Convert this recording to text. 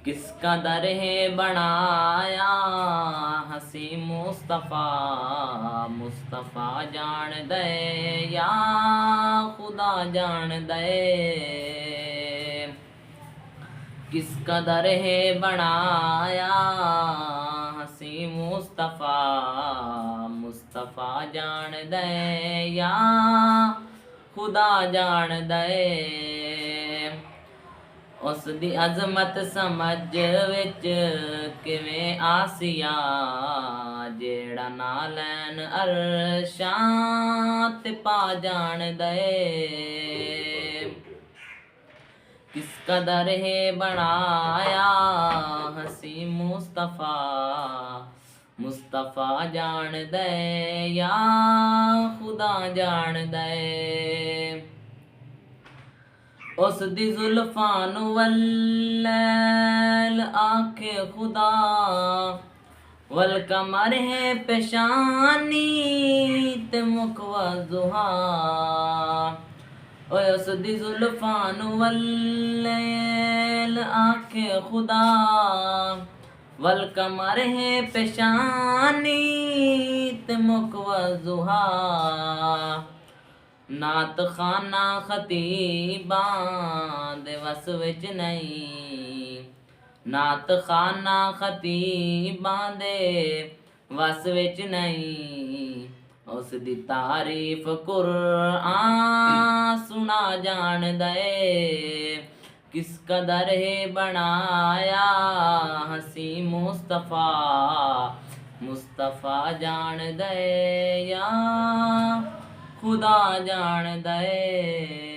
किसका दर है बनाया हसी मुस्तफ़ा, मुस्तफ़ा जान दे या खुदा जान दे। किसका दर है बनाया हसी मुस्तफ़ा, मुस्तफ़ा जान दे या खुदा जान दे। उस दी अजमत समझ विच किवें आसिया, जेड़ा ना लैन अरशां ते पा जान दे। किसका दर है बनाया हसी मुस्तफ़ा, मुस्तफ़ा जान दे या खुदा जान दे। उस दी जुल्फां नू वल्लैल आखे खुदा, वल कमर है पेशानी ते मुख वज़ुहा। ओए उस दी जुल्फां नू वल्लैल आखे खुदा, वल कमर है पेशानी ते मुख वज़ुहा। नात खाना खतीबां दे वस विच नहीं, नात खाना खतीबां दे वस विच नहीं। उस दी तारीफ कुरआन सुना जान दे। किस कदर है बनाया हसी मुस्तफ़ा, मुस्तफ़ा जान दे या खुदा जान दे।